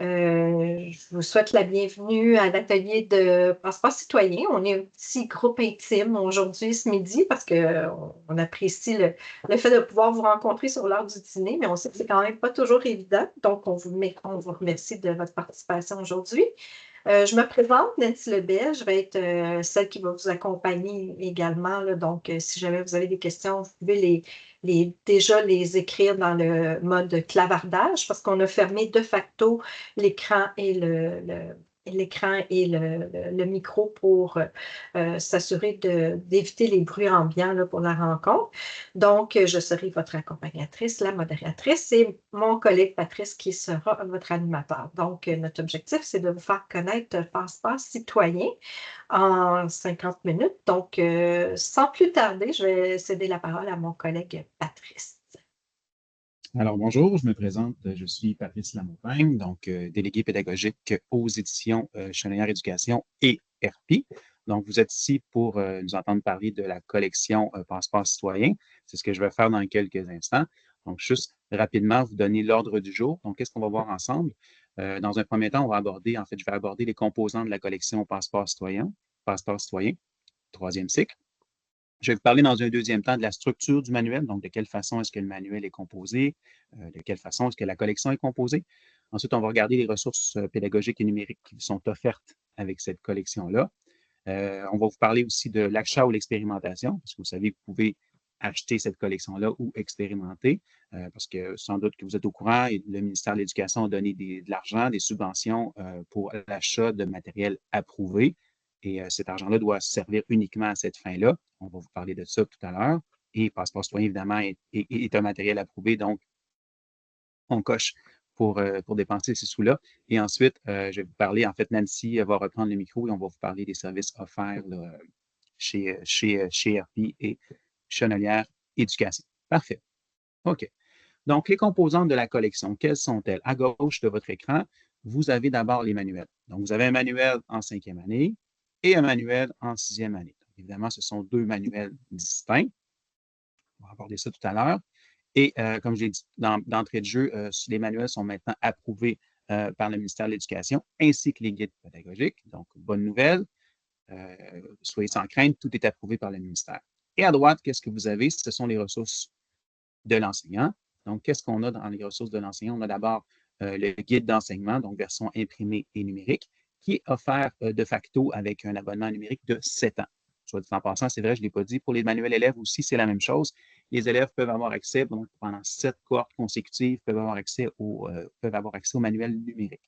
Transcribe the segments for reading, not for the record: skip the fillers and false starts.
Je vous souhaite la bienvenue à l'atelier de Passeport citoyen. On est un petit groupe intime aujourd'hui, ce midi, parce qu'on apprécie le fait de pouvoir vous rencontrer sur l'heure du dîner, mais on sait que c'est quand même pas toujours évident. Donc, on vous remercie de votre participation aujourd'hui. Je me présente, Nancy Lebel. Je vais être celle qui va vous accompagner également, là. Donc, si jamais vous avez des questions, vous pouvez déjà les écrire dans le mode clavardage parce qu'on a fermé de facto l'écran et le micro pour s'assurer d'éviter les bruits ambiants là, pour la rencontre. Donc, je serai votre accompagnatrice, la modératrice, et mon collègue Patrice qui sera votre animateur. Donc, notre objectif, c'est de vous faire connaître Passeport citoyen en 50 minutes. Donc, sans plus tarder, je vais céder la parole à mon collègue Patrice. Alors, bonjour, je me présente, je suis Patrice Lamontagne, donc délégué pédagogique aux éditions Chenelière Éducation et RP. Donc, vous êtes ici pour nous entendre parler de la collection Passeport citoyen. C'est ce que je vais faire dans quelques instants. Donc, juste rapidement, vous donner l'ordre du jour. Donc, qu'est-ce qu'on va voir ensemble? Dans un premier temps, je vais aborder les composants de la collection Passeport citoyen, troisième cycle. Je vais vous parler dans un deuxième temps de la structure du manuel, donc de quelle façon est-ce que le manuel est composé, de quelle façon est-ce que la collection est composée. Ensuite, on va regarder les ressources pédagogiques et numériques qui sont offertes avec cette collection-là. On va vous parler aussi de l'achat ou l'expérimentation, parce que vous savez que vous pouvez acheter cette collection-là ou expérimenter, parce que sans doute que vous êtes au courant, le ministère de l'Éducation a donné de l'argent, des subventions pour l'achat de matériel approuvé. Et cet argent-là doit servir uniquement à cette fin-là. On va vous parler de ça tout à l'heure. Et Passeport citoyen, évidemment, est un matériel approuvé, donc on coche pour dépenser ces sous-là. Et ensuite, je vais vous parler, en fait, Nancy va reprendre le micro et on va vous parler des services offerts là, chez RP et Chenelière Éducation. Parfait. OK. Donc, les composantes de la collection, quelles sont-elles? À gauche de votre écran, vous avez d'abord les manuels. Donc, vous avez un manuel en 5e année et un manuel en 6e année. Donc, évidemment, ce sont deux manuels distincts. On va aborder ça tout à l'heure. Et comme j'ai dit d'entrée de jeu, les manuels sont maintenant approuvés par le ministère de l'Éducation ainsi que les guides pédagogiques. Donc, bonne nouvelle. Soyez sans crainte, tout est approuvé par le ministère. Et à droite, qu'est-ce que vous avez? Ce sont les ressources de l'enseignant. Donc, qu'est-ce qu'on a dans les ressources de l'enseignant? On a d'abord le guide d'enseignement, donc version imprimée et numérique, qui est offert de facto avec un abonnement numérique de 7 ans. Soit dit en passant, c'est vrai, je ne l'ai pas dit. Pour les manuels élèves aussi, c'est la même chose. Les élèves peuvent avoir accès, donc pendant 7 cohortes consécutives, peuvent avoir accès au manuel numérique.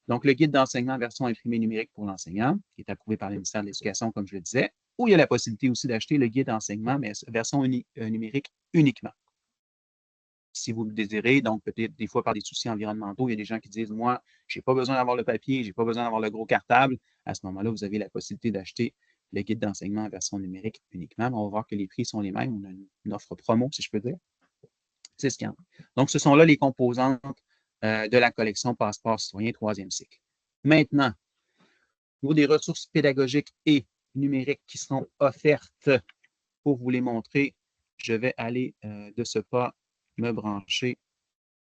Donc, le guide d'enseignement version imprimée numérique pour l'enseignant, qui est approuvé par le ministère de l'Éducation, comme je le disais, ou il y a la possibilité aussi d'acheter le guide d'enseignement, mais version numérique uniquement. Si vous le désirez, donc peut-être des fois par des soucis environnementaux, il y a des gens qui disent, moi, je n'ai pas besoin d'avoir le papier, je n'ai pas besoin d'avoir le gros cartable. À ce moment-là, vous avez la possibilité d'acheter le guide d'enseignement en version numérique uniquement. Mais on va voir que les prix sont les mêmes. On a une offre promo, si je peux dire. C'est ce qu'il y a. Donc, ce sont là les composantes de la collection Passeport citoyen 3e cycle. Maintenant, au niveau des ressources pédagogiques et numériques qui seront offertes pour vous les montrer, je vais aller de ce pas me brancher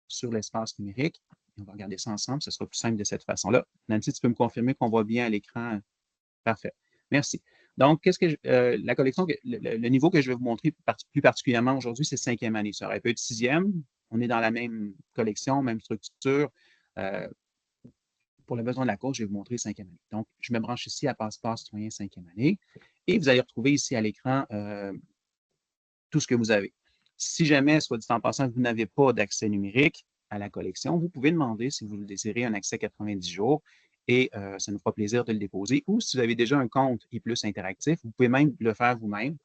sur l'espace numérique. On va regarder ça ensemble. Ce sera plus simple de cette façon-là. Nancy, tu peux me confirmer qu'on voit bien à l'écran? Parfait. Merci. Donc, la collection, le niveau que je vais vous montrer plus particulièrement aujourd'hui, c'est 5e année. Ça aurait pu être 6e. On est dans la même collection, même structure. Pour le besoin de la course, je vais vous montrer 5e année. Donc, je me branche ici à Passeport citoyen 5e année. Et vous allez retrouver ici à l'écran tout ce que vous avez. Si jamais, soit dit en passant, vous n'avez pas d'accès numérique à la collection, vous pouvez demander, si vous le désirez, un accès 90 jours et ça nous fera plaisir de le déposer. Ou si vous avez déjà un compte e-plus interactif, vous pouvez même le faire vous-même.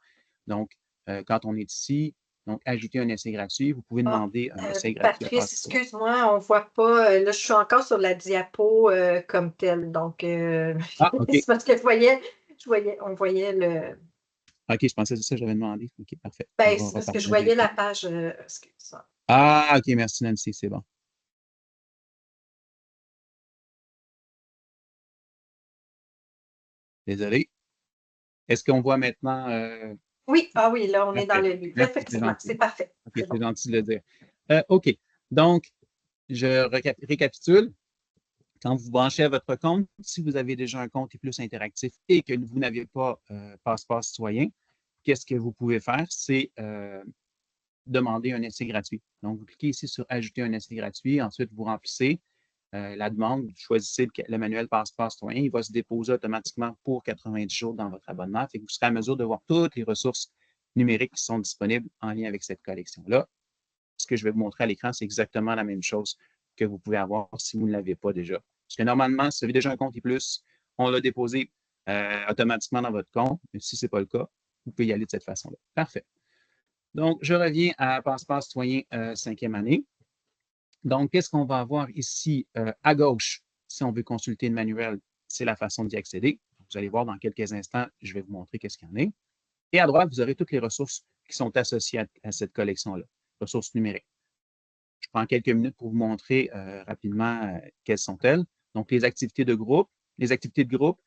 Donc, quand on est ici, donc ajouter un essai gratuit, vous pouvez demander un essai gratuit. Patrice, excuse-moi, on ne voit pas. Là, je suis encore sur la diapo comme telle. Donc, OK. c'est parce que on voyait le. OK, je pensais que c'est ça que j'avais demandé. OK, parfait. Ben, c'est parce que je voyais la page. Excuse-moi. Ah, OK, merci Nancy, c'est bon. Désolé. Est-ce qu'on voit maintenant? Oui, oui, là, on est dans le livre. Effectivement, c'est parfait. OK, c'est gentil de le dire. OK, donc, je récapitule. Quand vous branchez à votre compte, si vous avez déjà un compte plus interactif et que vous n'avez pas Passeport citoyen, qu'est-ce que vous pouvez faire? C'est demander un essai gratuit. Donc, vous cliquez ici sur « Ajouter un essai gratuit ». Ensuite, vous remplissez la demande, vous choisissez le manuel Passeport citoyen. Il va se déposer automatiquement pour 90 jours dans votre abonnement. Fait que vous serez à mesure de voir toutes les ressources numériques qui sont disponibles en lien avec cette collection-là. Ce que je vais vous montrer à l'écran, c'est exactement la même chose que vous pouvez avoir si vous ne l'avez pas déjà. Parce que normalement, si vous avez déjà un compte e-plus, on l'a déposé automatiquement dans votre compte. Mais si ce n'est pas le cas, vous pouvez y aller de cette façon-là. Parfait. Donc, je reviens à Passeport citoyen 5e année. Donc, qu'est-ce qu'on va avoir ici à gauche? Si on veut consulter le manuel, c'est la façon d'y accéder. Vous allez voir dans quelques instants, je vais vous montrer qu'est-ce qu'il y en a. Et à droite, vous aurez toutes les ressources qui sont associées à cette collection-là, ressources numériques. Je prends quelques minutes pour vous montrer rapidement quelles sont-elles. Donc, les activités de groupe. Les activités de groupe,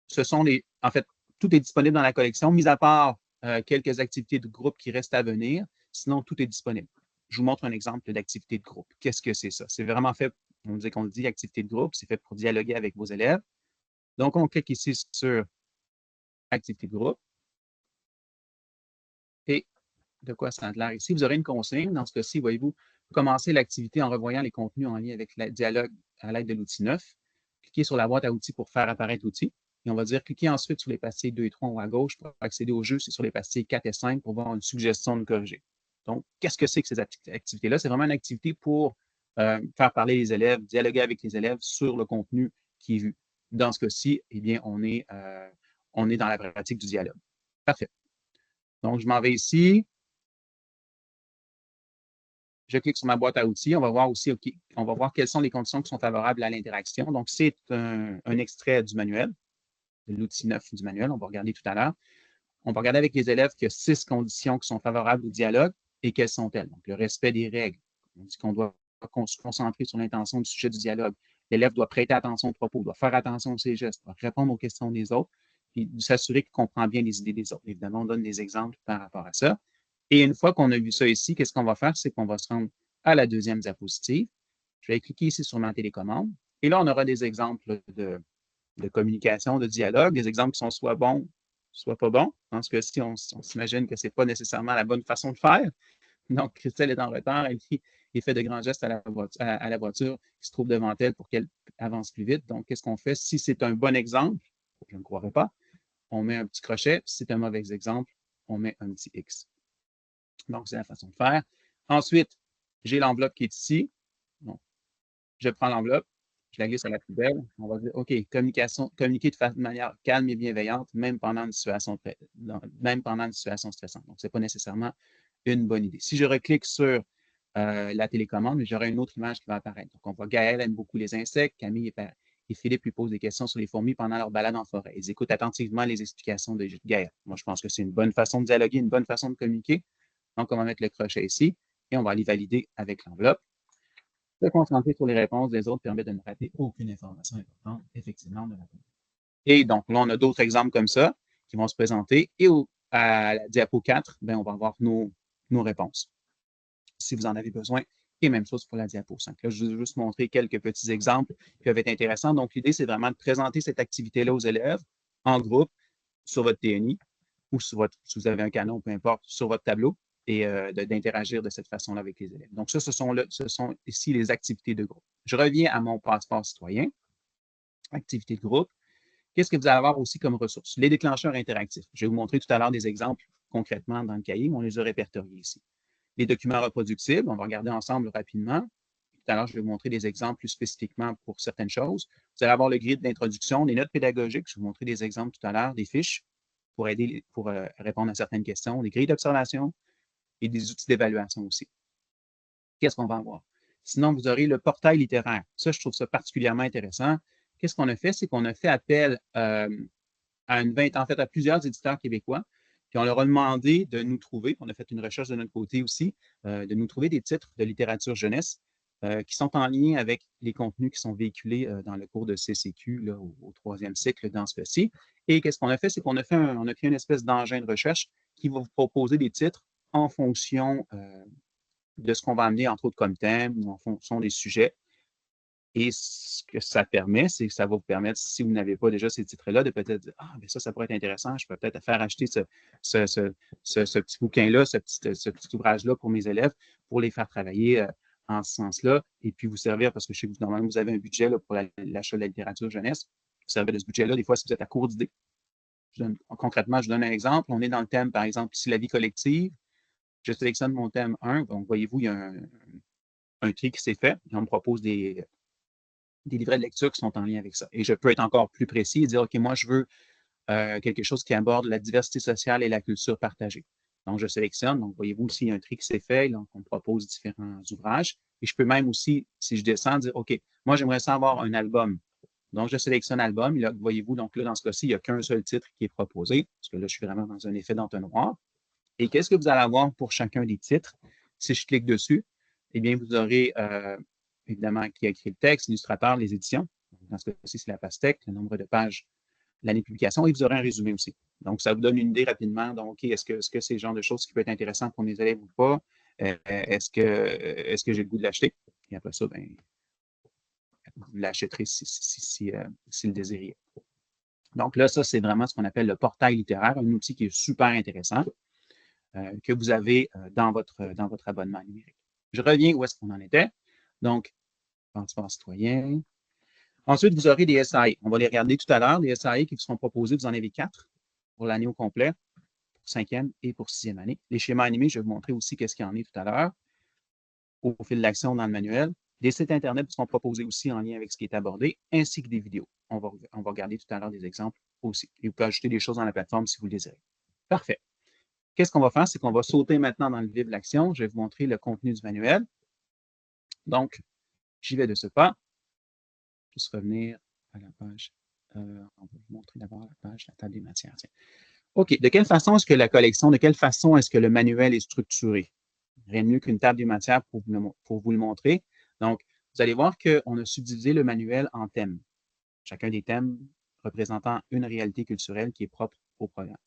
ce sont les… En fait, tout est disponible dans la collection, mis à part quelques activités de groupe qui restent à venir. Sinon, tout est disponible. Je vous montre un exemple d'activité de groupe. Qu'est-ce que c'est ça? C'est vraiment fait, on dit qu'on le dit, activité de groupe, c'est fait pour dialoguer avec vos élèves. Donc, on clique ici sur activité de groupe. Et de quoi ça a l'air ici? Vous aurez une consigne. Dans ce cas-ci, voyez-vous, commencer l'activité en revoyant les contenus en lien avec le dialogue à l'aide de l'outil 9. Cliquez sur la boîte à outils pour faire apparaître l'outil. Et on va dire, cliquez ensuite sur les pastilles 2 et 3 en haut à gauche pour accéder au jeu. C'est sur les pastilles 4 et 5 pour voir une suggestion de corriger. Donc, qu'est-ce que c'est que ces activités-là? C'est vraiment une activité pour faire parler les élèves, dialoguer avec les élèves sur le contenu qui est vu. Dans ce cas-ci, eh bien, on est dans la pratique du dialogue. Parfait. Donc, je m'en vais ici. Je clique sur ma boîte à outils. On va voir aussi, OK, on va voir quelles sont les conditions qui sont favorables à l'interaction. Donc, c'est un extrait du manuel, de l'outil 9 du manuel. On va regarder tout à l'heure. On va regarder avec les élèves qu'il y a 6 conditions qui sont favorables au dialogue et quelles sont-elles? Donc, le respect des règles. On dit qu'on doit se concentrer sur l'intention du sujet du dialogue. L'élève doit prêter attention aux propos, doit faire attention à ses gestes, doit répondre aux questions des autres, puis s'assurer qu'il comprend bien les idées des autres. Évidemment, on donne des exemples par rapport à ça. Et une fois qu'on a vu ça ici, qu'est-ce qu'on va faire? C'est qu'on va se rendre à la deuxième diapositive. Je vais cliquer ici sur ma télécommande. Et là, on aura des exemples de communication, de dialogue, des exemples qui sont soit bons, soit pas bons. Dans ce cas-ci, on s'imagine que ce n'est pas nécessairement la bonne façon de faire. Donc, Christelle est en retard, elle fait de grands gestes à la voiture qui se trouve devant elle pour qu'elle avance plus vite. Donc, qu'est-ce qu'on fait? Si c'est un bon exemple, je ne croirais pas, on met un petit crochet. Si c'est un mauvais exemple, on met un petit X. Donc, c'est la façon de faire. Ensuite, j'ai l'enveloppe qui est ici. Donc, je prends l'enveloppe, je la glisse à la poubelle. On va dire, OK, communiquer de manière calme et bienveillante, même pendant une situation stressante. Donc, ce n'est pas nécessairement une bonne idée. Si je reclique sur la télécommande, j'aurai une autre image qui va apparaître. Donc, on voit Gaël aime beaucoup les insectes, Camille et Philippe lui posent des questions sur les fourmis pendant leur balade en forêt. Ils écoutent attentivement les explications de Gaël. Moi, je pense que c'est une bonne façon de dialoguer, une bonne façon de communiquer. Donc, on va mettre le crochet ici et on va aller valider avec l'enveloppe. Se concentrer sur les réponses des autres permet de ne rater aucune information importante, effectivement, de la réponse. Et donc, là, on a d'autres exemples comme ça qui vont se présenter. Et à la diapo 4, bien, on va avoir nos réponses, si vous en avez besoin. Et même chose pour la diapo 5. Là, je vais juste montrer quelques petits exemples qui peuvent être intéressants. Donc, l'idée, c'est vraiment de présenter cette activité-là aux élèves en groupe sur votre TNI ou si vous avez un canon, peu importe, sur votre tableau et d'interagir de cette façon-là avec les élèves. Donc, ça, ce sont ici les activités de groupe. Je reviens à mon passeport citoyen, activité de groupe. Qu'est-ce que vous allez avoir aussi comme ressources? Les déclencheurs interactifs. Je vais vous montrer tout à l'heure des exemples concrètement dans le cahier, mais on les a répertoriés ici. Les documents reproductibles, on va regarder ensemble rapidement. Tout à l'heure, je vais vous montrer des exemples plus spécifiquement pour certaines choses. Vous allez avoir le grid d'introduction, les notes pédagogiques. Je vais vous montrer des exemples tout à l'heure, des fiches pour aider, pour répondre à certaines questions, des grilles d'observation et des outils d'évaluation aussi. Qu'est-ce qu'on va avoir? Sinon, vous aurez le portail littéraire. Ça, je trouve ça particulièrement intéressant. Qu'est-ce qu'on a fait? C'est qu'on a fait appel à plusieurs éditeurs québécois, puis on leur a demandé de nous trouver, on a fait une recherche de notre côté aussi, de nous trouver des titres de littérature jeunesse qui sont en lien avec les contenus qui sont véhiculés dans le cours de CCQ là, au 3e cycle dans ce cas-ci. Et qu'est-ce qu'on a fait? C'est qu'on a créé une espèce d'engin de recherche qui va vous proposer des titres en fonction de ce qu'on va amener, entre autres, comme thème ou en fonction des sujets. Et ce que ça permet, c'est que ça va vous permettre, si vous n'avez pas déjà ces titres-là, de peut-être dire, ah, bien ça pourrait être intéressant, je peux peut-être faire acheter ce petit bouquin-là, ce petit ouvrage-là pour mes élèves, pour les faire travailler en ce sens-là, et puis vous servir, parce que je sais que normalement, vous avez un budget là, pour l'achat de la littérature jeunesse, vous servez de ce budget-là, des fois, si vous êtes à court d'idées. Concrètement, je donne un exemple. On est dans le thème, par exemple, ici, la vie collective. Je sélectionne mon thème 1. Donc, voyez-vous, il y a un tri qui s'est fait. Et on me propose des livrets de lecture qui sont en lien avec ça. Et je peux être encore plus précis et dire, OK, moi, je veux quelque chose qui aborde la diversité sociale et la culture partagée. Donc, je sélectionne. Donc, voyez-vous aussi, il y a un tri qui s'est fait. Donc, on me propose différents ouvrages. Et je peux même aussi, si je descends, dire, OK, moi, j'aimerais ça avoir un album. Donc, je sélectionne album. Et là, voyez-vous, donc là, dans ce cas-ci, il n'y a qu'un seul titre qui est proposé, parce que là, je suis vraiment dans un effet d'entonnoir. Et qu'est-ce que vous allez avoir pour chacun des titres? Si je clique dessus, eh bien, vous aurez évidemment qui a écrit le texte, l'illustrateur, les éditions. Dans ce cas-ci, c'est la pastèque, le nombre de pages, l'année de publication, et vous aurez un résumé aussi. Donc, ça vous donne une idée rapidement. Donc, OK, est-ce que c'est le genre de choses qui peut être intéressant pour mes élèves ou pas? Est-ce que j'ai le goût de l'acheter? Et après ça, ben, vous l'achèterez si le désiriez. Donc là, ça, c'est vraiment ce qu'on appelle le portail littéraire, un outil qui est super intéressant que vous avez dans votre abonnement numérique. Je reviens où est-ce qu'on en était. Donc, passeport citoyen. Ensuite, vous aurez des SAI. On va les regarder tout à l'heure. Les SAI qui vous seront proposés, vous en avez 4 pour l'année au complet, pour 5e et pour 6e année. Les schémas animés, je vais vous montrer aussi qu'est-ce qu'il y en a tout à l'heure au fil d'action dans le manuel. Des sites Internet qui seront proposés aussi en lien avec ce qui est abordé, ainsi que des vidéos. On va regarder tout à l'heure des exemples aussi. Et vous pouvez ajouter des choses dans la plateforme si vous le désirez. Parfait. Qu'est-ce qu'on va faire? C'est qu'on va sauter maintenant dans le vif de l'action. Je vais vous montrer le contenu du manuel. Donc, j'y vais de ce pas. Juste revenir à la page. On va vous montrer d'abord la page, la table des matières. Tiens. OK. De quelle façon est-ce que la collection, de quelle façon est-ce que le manuel est structuré? Rien de mieux qu'une table des matières pour vous le montrer. Donc, vous allez voir qu'on a subdivisé le manuel en thèmes. Chacun des thèmes représentant une réalité culturelle qui est propre au programme.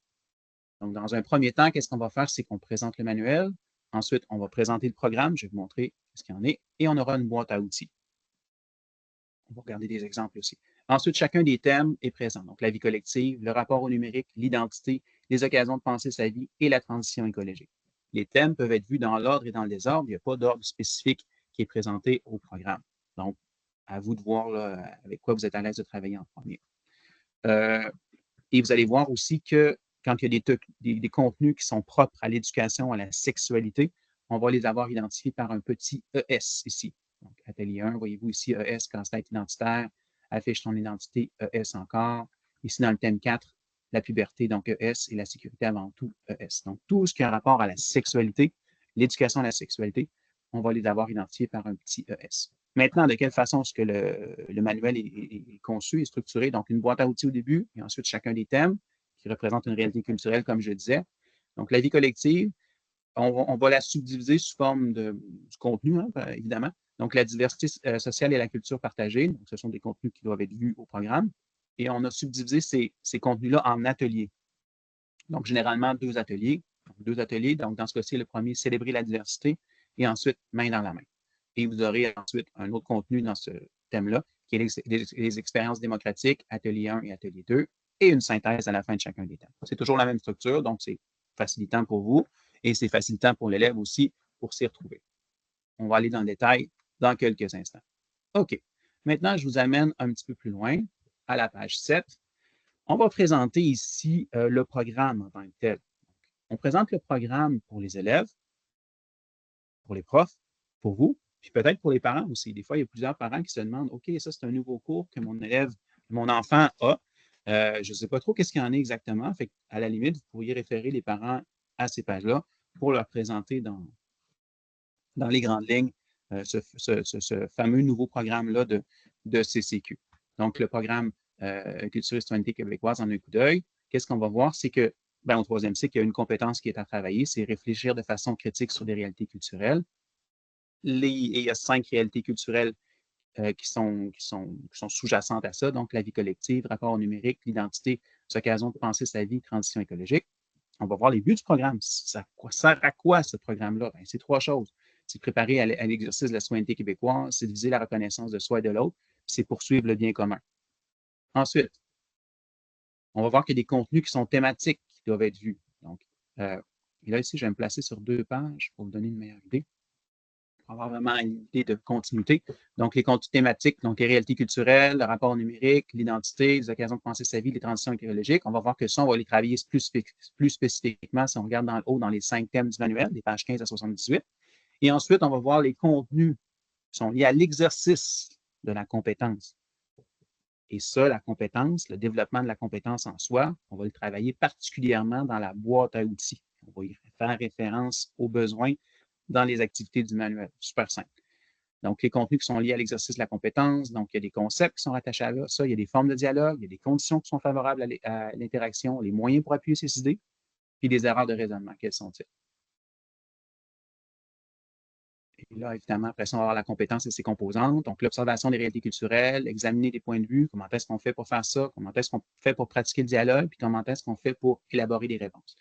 Donc, dans un premier temps, qu'est-ce qu'on va faire? C'est qu'on présente le manuel. Ensuite, on va présenter le programme. Je vais vous montrer ce qu'il y en est. Et on aura une boîte à outils. On va regarder des exemples aussi. Ensuite, chacun des thèmes est présent. Donc, la vie collective, le rapport au numérique, l'identité, les occasions de penser sa vie et la transition écologique. Les thèmes peuvent être vus dans l'ordre et dans le désordre. Il n'y a pas d'ordre spécifique qui est présenté au programme. Donc, à vous de voir là, avec quoi vous êtes à l'aise de travailler en premier. Et vous allez voir aussi que quand il y a des contenus qui sont propres à l'éducation, à la sexualité, on va les avoir identifiés par un petit ES ici. Donc, atelier 1, voyez-vous ici ES, casse-tête identitaire, affiche ton identité, ES encore. Ici, dans le thème 4, la puberté, donc ES, et la sécurité avant tout, ES. Donc, tout ce qui a rapport à la sexualité, l'éducation à la sexualité, on va les avoir identifiés par un petit ES. Maintenant, de quelle façon est-ce que le manuel est conçu et structuré? Donc, une boîte à outils au début, et ensuite chacun des thèmes qui représentent une réalité culturelle, comme je disais. Donc, la vie collective, on va la subdiviser sous forme du contenu, hein, évidemment. Donc, la diversité sociale et la culture partagée. Donc, ce sont des contenus qui doivent être vus au programme. Et on a subdivisé ces contenus-là en ateliers. Donc, généralement, 2 ateliers. Donc, dans ce cas-ci, le premier, célébrer la diversité, et ensuite, main dans la main. Et vous aurez ensuite un autre contenu dans ce thème-là, qui est les expériences démocratiques, atelier 1 et atelier 2, et une synthèse à la fin de chacun des thèmes. C'est toujours la même structure, donc c'est facilitant pour vous, et c'est facilitant pour l'élève aussi pour s'y retrouver. On va aller dans le détail dans quelques instants. OK. Maintenant, je vous amène un petit peu plus loin, à la page 7. On va présenter ici le programme en tant que tel. On présente le programme pour les élèves, pour les profs, pour vous, puis peut-être pour les parents aussi. Des fois, il y a plusieurs parents qui se demandent, OK, ça, c'est un nouveau cours que mon élève, mon enfant a. Je ne sais pas trop qu'est-ce qu'il y en a exactement. Fait à la limite, vous pourriez référer les parents à ces pages-là pour leur présenter dans les grandes lignes ce fameux nouveau programme-là de CCQ. Donc, le programme Culture et citoyenneté québécoise en un coup d'œil. Qu'est-ce qu'on va voir? C'est que, au 3e cycle, il y a une compétence qui est à travailler, c'est réfléchir de façon critique sur des réalités culturelles. Et il y a 5 réalités culturelles qui sont sous-jacentes à ça, donc la vie collective, rapport au numérique, l'identité, occasion de penser sa vie, transition écologique. On va voir les buts du programme. Ça sert à quoi ce programme-là? C'est 3 choses. c'est préparer à l'exercice de la citoyenneté québécoise, c'est de viser la reconnaissance de soi et de l'autre, c'est poursuivre le bien commun. Ensuite, on va voir qu'il y a des contenus qui sont thématiques qui doivent être vus. Donc, et là, ici, je vais me placer sur 2 pages pour vous donner une meilleure idée, pour avoir vraiment une idée de continuité. Donc, les contenus thématiques, donc les réalités culturelles, le rapport numérique, l'identité, les occasions de penser sa vie, les transitions écologiques. On va voir que ça, on va les travailler plus spécifiquement si on regarde dans le haut dans les 5 thèmes du manuel, des pages 15 à 78. Et ensuite, on va voir les contenus qui sont liés à l'exercice de la compétence. Et ça, la compétence, le développement de la compétence en soi, on va le travailler particulièrement dans la boîte à outils. On va y faire référence aux besoins dans les activités du manuel. Super simple. Donc, les contenus qui sont liés à l'exercice de la compétence, donc il y a des concepts qui sont rattachés à ça, il y a des formes de dialogue, il y a des conditions qui sont favorables à l'interaction, les moyens pour appuyer ces idées, puis des erreurs de raisonnement. Quelles sont-elles? Et là, évidemment, après ça, on va avoir la compétence et ses composantes. Donc, l'observation des réalités culturelles, examiner des points de vue, comment est-ce qu'on fait pour faire ça, comment est-ce qu'on fait pour pratiquer le dialogue, puis comment est-ce qu'on fait pour élaborer des réponses.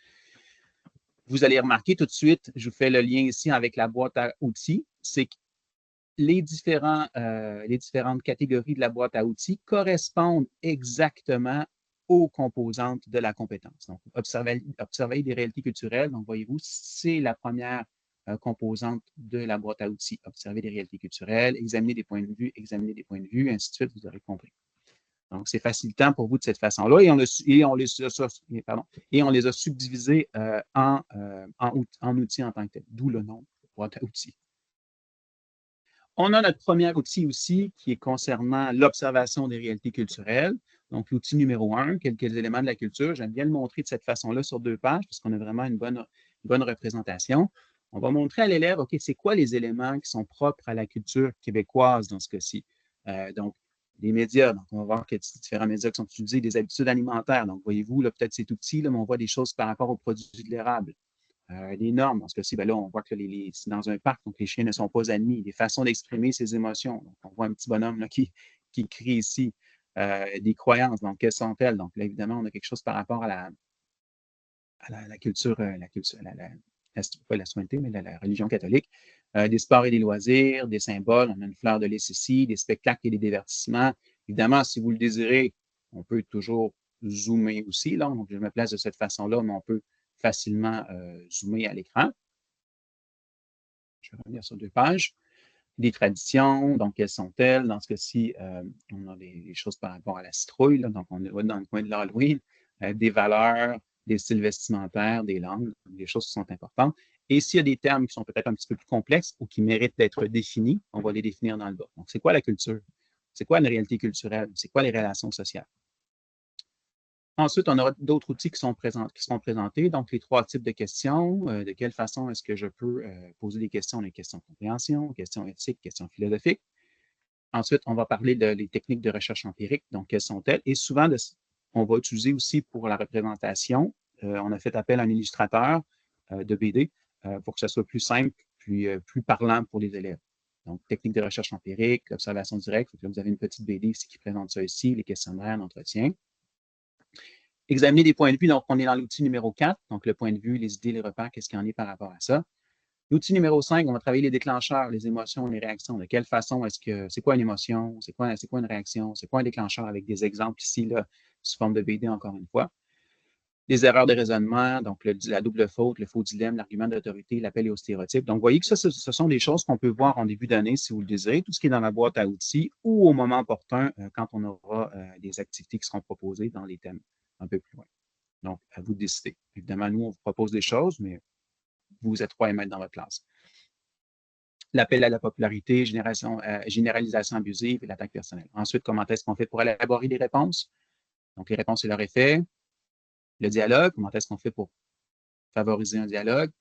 Vous allez remarquer tout de suite, je vous fais le lien ici avec la boîte à outils, c'est que les différentes catégories de la boîte à outils correspondent exactement aux composantes de la compétence. Donc, observer des réalités culturelles, donc voyez-vous, c'est la première composante de la boîte à outils. Observer des réalités culturelles, examiner des points de vue, ainsi de suite, vous aurez compris. Donc, c'est facilitant pour vous de cette façon-là et on les a subdivisés en outils en tant que tel, d'où le nom boîte à outils. On a notre premier outil aussi qui est concernant l'observation des réalités culturelles. Donc, l'outil numéro 1, quelques éléments de la culture. J'aime bien le montrer de cette façon-là sur 2 pages parce qu'on a vraiment une bonne représentation. On va montrer à l'élève, OK, c'est quoi les éléments qui sont propres à la culture québécoise dans ce cas-ci? Donc, les médias. Donc, on va voir qu'il y a différents médias qui sont utilisés, des habitudes alimentaires. Donc, voyez-vous, là, peut-être c'est tout petit, là, mais on voit des choses par rapport aux produits de l'érable. Les normes, parce que ben là, on voit que c'est dans un parc, donc les chiens ne sont pas admis. Les façons d'exprimer ses émotions. Donc, on voit un petit bonhomme là, qui crie ici. Des croyances, donc quelles sont-elles? Donc là, évidemment, on a quelque chose par rapport à la culture, pas la souveraineté, mais la religion catholique. Des sports et des loisirs, des symboles, on a une fleur de lys ici, des spectacles et des divertissements. Évidemment, si vous le désirez, on peut toujours zoomer aussi. Là, donc je me place de cette façon-là, mais on peut facilement zoomer à l'écran. Je vais revenir sur 2 pages. Des traditions, donc quelles sont-elles? Dans ce cas-ci, on a des choses par rapport à la citrouille, là, donc on est dans le coin de l'Halloween, des valeurs, des styles vestimentaires, des langues, des choses qui sont importantes. Et s'il y a des termes qui sont peut-être un petit peu plus complexes ou qui méritent d'être définis, on va les définir dans le bas. Donc, c'est quoi la culture? C'est quoi une réalité culturelle? C'est quoi les relations sociales? Ensuite, on aura d'autres outils qui seront présentés. Donc, les 3 types de questions. De quelle façon est-ce que je peux poser des questions? Les questions de compréhension, questions éthiques, questions philosophiques. Ensuite, on va parler des techniques de recherche empirique. Donc, quelles sont-elles? Et souvent, on va utiliser aussi pour la représentation. On a fait appel à un illustrateur de BD pour que ça soit plus simple, plus parlant pour les élèves. Donc, technique de recherche empirique, observation directe. Donc, là, vous avez une petite BD ici qui présente ça ici, les questionnaires d'entretien. Examiner des points de vue, donc on est dans l'outil numéro 4, donc le point de vue, les idées, les repères, qu'est-ce qu'il y en est par rapport à ça. L'outil numéro 5, on va travailler les déclencheurs, les émotions, les réactions. De quelle façon est-ce que, c'est quoi une émotion, c'est quoi une réaction, c'est quoi un déclencheur avec des exemples ici, là, sous forme de BD encore une fois. Les erreurs de raisonnement, donc la double faute, le faux dilemme, l'argument d'autorité, l'appel au stéréotype. Donc, vous voyez que ça, ce sont des choses qu'on peut voir en début d'année si vous le désirez, tout ce qui est dans la boîte à outils ou au moment opportun quand on aura des activités qui seront proposées dans les thèmes un peu plus loin. Donc, à vous de décider. Évidemment, nous, on vous propose des choses, mais vous êtes 3 à mettre dans votre classe. L'appel à la popularité, généralisation abusive et l'attaque personnelle. Ensuite, comment est-ce qu'on fait pour élaborer des réponses? Donc, les réponses et leur effet. Le dialogue, comment est-ce qu'on fait pour favoriser un dialogue?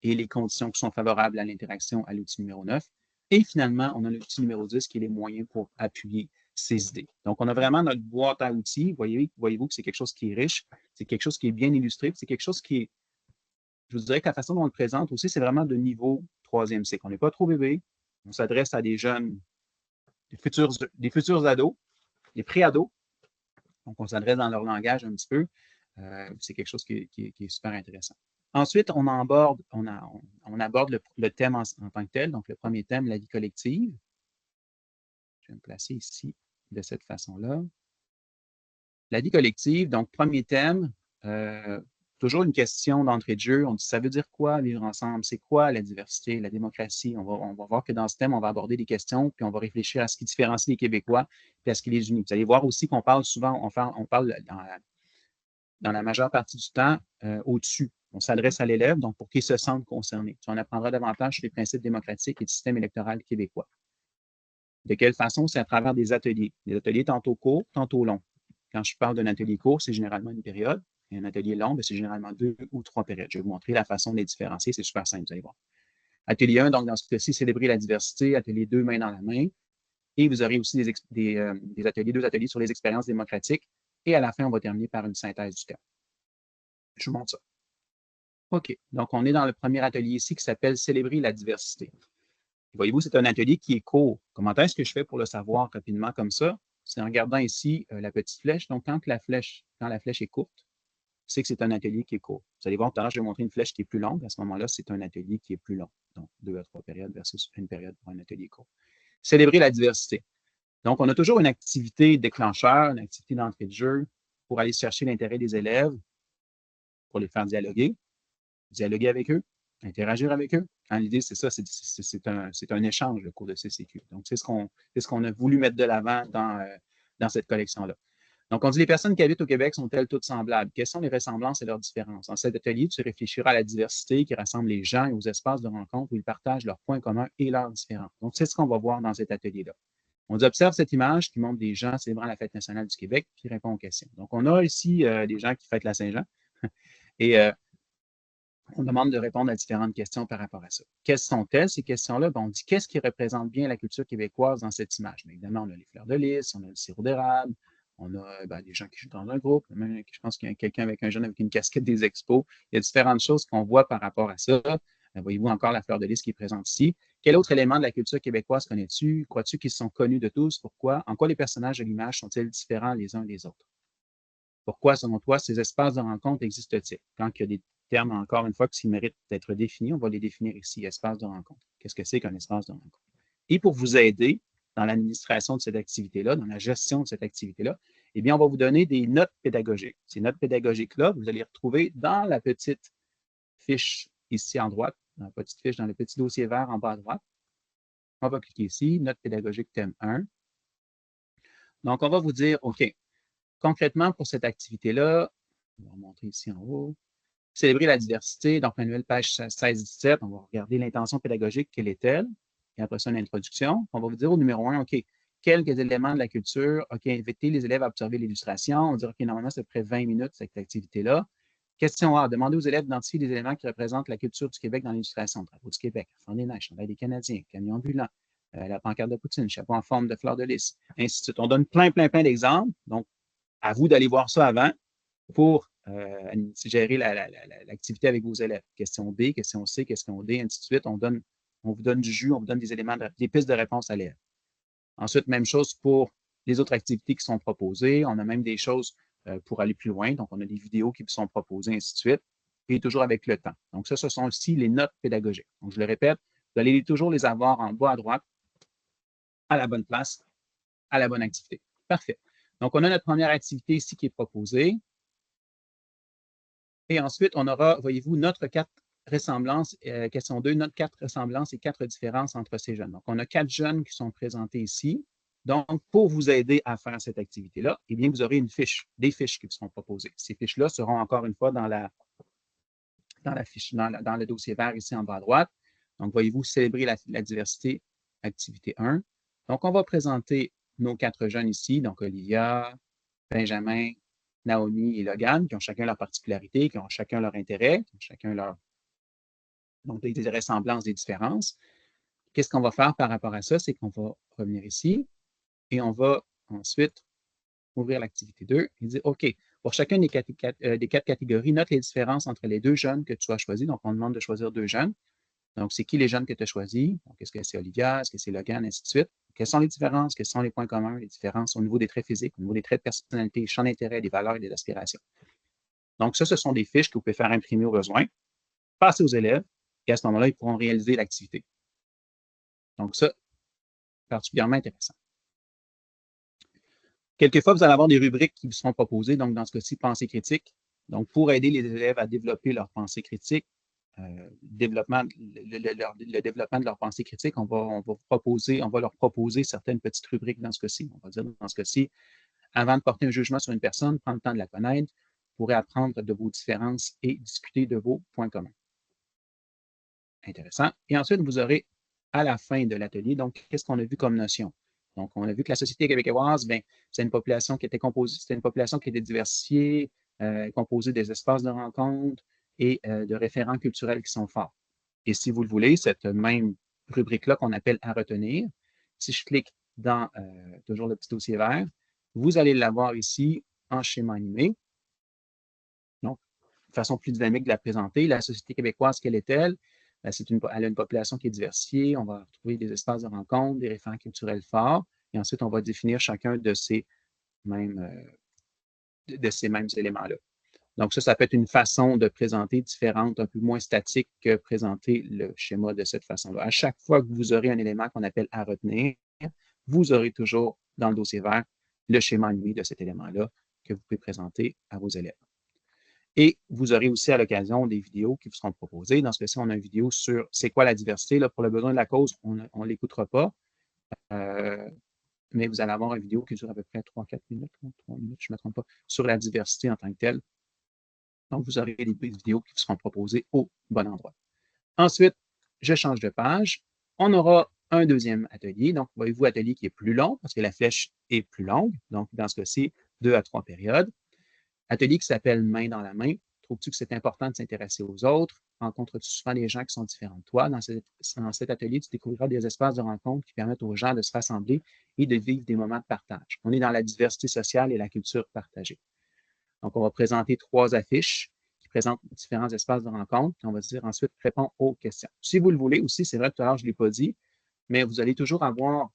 Et les conditions qui sont favorables à l'interaction à l'outil numéro 9. Et finalement, on a l'outil numéro 10 qui est les moyens pour appuyer ces idées. Donc, on a vraiment notre boîte à outils. Voyez-vous que c'est quelque chose qui est riche, c'est quelque chose qui est bien illustré, c'est quelque chose qui est, je vous dirais que la façon dont on le présente aussi, c'est vraiment de niveau 3e cycle. On n'est pas trop bébé, on s'adresse à des jeunes, des futurs ados, des pré-ados. Donc, on s'adresse dans leur langage un petit peu. C'est quelque chose qui est super intéressant. Ensuite, on aborde le thème en tant que tel. Donc, le premier thème, la vie collective. Je vais me placer ici de cette façon-là. La vie collective, donc premier thème, toujours une question d'entrée de jeu. On dit, ça veut dire quoi vivre ensemble? C'est quoi la diversité, la démocratie? On va voir que dans ce thème, on va aborder des questions, puis on va réfléchir à ce qui différencie les Québécois, puis à ce qui les unit. Vous allez voir aussi qu'on parle souvent, on parle dans la majeure partie du temps au-dessus. On s'adresse à l'élève, donc pour qu'il se sente concerné. On apprendra davantage sur les principes démocratiques et du système électoral québécois. De quelle façon? C'est à travers des ateliers. Des ateliers tantôt courts, tantôt longs. Quand je parle d'un atelier court, c'est généralement une période. Et un atelier long, c'est généralement 2 ou 3 périodes. Je vais vous montrer la façon de les différencier. C'est super simple, vous allez voir. Atelier 1, donc dans ce cas-ci, célébrer la diversité. Atelier 2, main dans la main. Et vous aurez aussi deux ateliers sur les expériences démocratiques. Et à la fin, on va terminer par une synthèse du thème. Je vous montre ça. OK. Donc, on est dans le premier atelier ici qui s'appelle Célébrer la diversité. Voyez-vous, c'est un atelier qui est court. Comment est-ce que je fais pour le savoir rapidement comme ça? C'est en regardant ici la petite flèche. Donc, quand la flèche est courte, c'est que c'est un atelier qui est court. Vous allez voir, tout à l'heure, je vais vous montrer une flèche qui est plus longue. À ce moment-là, c'est un atelier qui est plus long. Donc, 2 à 3 périodes versus une période pour un atelier court. Célébrer la diversité. Donc, on a toujours une activité déclencheur, une activité d'entrée de jeu pour aller chercher l'intérêt des élèves, pour les faire dialoguer avec eux, interagir avec eux. L'idée, c'est ça, c'est un échange, le cours de CCQ. Donc, c'est ce qu'on a voulu mettre de l'avant dans cette collection-là. Donc, on dit les personnes qui habitent au Québec sont-elles toutes semblables? Quelles sont les ressemblances et leurs différences? Dans cet atelier, tu réfléchiras à la diversité qui rassemble les gens et aux espaces de rencontre où ils partagent leurs points communs et leurs différences. Donc, c'est ce qu'on va voir dans cet atelier-là. On dit observe cette image qui montre des gens célébrant la fête nationale du Québec qui répond aux questions. Donc, on a ici des gens qui fêtent la Saint-Jean et on demande de répondre à différentes questions par rapport à ça. Quelles sont-elles, ces questions-là? On dit qu'est-ce qui représente bien la culture québécoise dans cette image? Bien, évidemment, on a les fleurs de lys, on a le sirop d'érable, on a des gens qui jouent dans un groupe, même, je pense qu'il y a quelqu'un avec un jeune avec une casquette des expos. Il y a différentes choses qu'on voit par rapport à ça. Voyez-vous encore la fleur de lys qui est présente ici. Quel autre élément de la culture québécoise connais-tu? Crois-tu qu'ils sont connus de tous? Pourquoi? En quoi les personnages de l'image sont-ils différents les uns des autres? Pourquoi, selon toi, ces espaces de rencontre existent-ils? Quand il y a des termes, encore une fois, qui méritent d'être définis, on va les définir ici, espace de rencontre. Qu'est-ce que c'est qu'un espace de rencontre? Et pour vous aider dans l'administration de cette activité-là, dans la gestion de cette activité-là, eh bien, on va vous donner des notes pédagogiques. Ces notes pédagogiques-là, vous allez les retrouver dans la petite fiche ici en droite, dans la petite fiche, dans le petit dossier vert en bas à droite. On va cliquer ici, notes pédagogiques thème 1. Donc, on va vous dire, OK, concrètement, pour cette activité-là, on va remonter ici en haut, célébrer la diversité, donc manuel page 16-17, on va regarder l'intention pédagogique, quelle est-elle? Et après ça, une introduction. On va vous dire au numéro 1, OK, quelques éléments de la culture, OK, inviter les élèves à observer l'illustration. On va dire, OK, normalement, c'est à peu près 20 minutes, cette activité-là. Question A, demander aux élèves d'identifier les éléments qui représentent la culture du Québec dans l'illustration. Drapeau du Québec, Fond des Neiges, Chandail des Canadiens, camion ambulant, la pancarte de Poutine, chapeau en forme de fleur de lys, ainsi de suite. On donne plein d'exemples. Donc, à vous d'aller voir ça avant pour gérer l'activité avec vos élèves. Question B, question C, question D, ainsi de suite. On vous donne du jus, on vous donne des éléments, des pistes de réponse à l'élève. Ensuite, même chose pour les autres activités qui sont proposées. On a même des choses pour aller plus loin. Donc, on a des vidéos qui sont proposées, ainsi de suite, et toujours avec le temps. Donc, ça, ce sont aussi les notes pédagogiques. Donc, je le répète, vous allez toujours les avoir en bas à droite, à la bonne place, à la bonne activité. Parfait. Donc, on a notre première activité ici qui est proposée. Et ensuite, on aura, voyez-vous, notre 4 ressemblances, question 2, notre 4 ressemblances et 4 différences entre ces jeunes. Donc, on a 4 jeunes qui sont présentés ici. Donc, pour vous aider à faire cette activité-là, eh bien, vous aurez une fiche, des fiches qui vous seront proposées. Ces fiches-là seront encore une fois dans le dossier vert ici en bas à droite. Donc, voyez-vous, célébrer la diversité, activité 1. Donc, on va présenter nos 4 jeunes ici, donc Olivia, Benjamin, Naomi et Logan, qui ont chacun leur particularité, qui ont chacun leur intérêt, qui ont chacun leur donc des ressemblances, des différences. Qu'est-ce qu'on va faire par rapport à ça? C'est qu'on va revenir ici et on va ensuite ouvrir l'activité 2 et dire, OK, pour chacune des 4 catégories, note les différences entre les 2 jeunes que tu as choisis. Donc, on demande de choisir 2 jeunes. Donc, c'est qui les jeunes que tu as choisis? Est-ce que c'est Olivia? Est-ce que c'est Logan? Ainsi de suite. Quelles sont les différences? Quels sont les points communs? Les différences au niveau des traits physiques, au niveau des traits de personnalité, champ d'intérêt, des valeurs et des aspirations. Donc, ça, ce sont des fiches que vous pouvez faire imprimer au besoin. passer aux élèves et à ce moment-là, ils pourront réaliser l'activité. Donc ça, particulièrement intéressant. Quelquefois, vous allez avoir des rubriques qui vous seront proposées, donc dans ce cas-ci, pensée critique. Donc, pour aider les élèves à développer leur pensée critique, le développement de leur pensée critique, on va leur proposer certaines petites rubriques dans ce cas-ci. On va dire dans ce cas-ci, avant de porter un jugement sur une personne, prendre le temps de la connaître, vous pourrez apprendre de vos différences et discuter de vos points communs. Intéressant. Et ensuite, vous aurez à la fin de l'atelier, donc, qu'est-ce qu'on a vu comme notion? Donc, on a vu que la société québécoise, bien, c'est une population qui était composée, c'était une population qui était diversifiée, composée des espaces de rencontre et de référents culturels qui sont forts. Et si vous le voulez, cette même rubrique-là qu'on appelle à retenir, si je clique dans toujours le petit dossier vert, vous allez l'avoir ici en schéma animé. Donc, de façon plus dynamique de la présenter. La société québécoise, quelle est-elle? Elle a une population qui est diversifiée. On va retrouver des espaces de rencontre, des référents culturels forts. Et ensuite, on va définir chacun de ces mêmes éléments-là. Donc, ça peut être une façon de présenter différente, un peu moins statique que présenter le schéma de cette façon-là. À chaque fois que vous aurez un élément qu'on appelle à retenir, vous aurez toujours dans le dossier vert le schéma animé de cet élément-là que vous pouvez présenter à vos élèves. Et vous aurez aussi à l'occasion des vidéos qui vous seront proposées. Dans ce cas-ci, on a une vidéo sur c'est quoi la diversité. Là, pour le besoin de la cause, on ne l'écoutera pas. Mais vous allez avoir une vidéo qui dure à peu près 3-4 minutes, 3 minutes, je ne me trompe pas, sur la diversité en tant que telle. Donc, vous aurez des vidéos qui vous seront proposées au bon endroit. Ensuite, je change de page. On aura un deuxième atelier. Donc, voyez-vous, atelier qui est plus long parce que la flèche est plus longue. Donc, dans ce cas-ci, 2 à 3 périodes. Atelier qui s'appelle Main dans la main. Trouves-tu que c'est important de s'intéresser aux autres? Rencontres-tu souvent des gens qui sont différents de toi? Dans cet atelier, tu découvriras des espaces de rencontre qui permettent aux gens de se rassembler et de vivre des moments de partage. On est dans la diversité sociale et la culture partagée. Donc, on va présenter 3 affiches qui présentent différents espaces de rencontre. Puis on va dire ensuite, réponds aux questions. Si vous le voulez aussi, c'est vrai que tout à l'heure, je ne l'ai pas dit, mais vous allez toujours avoir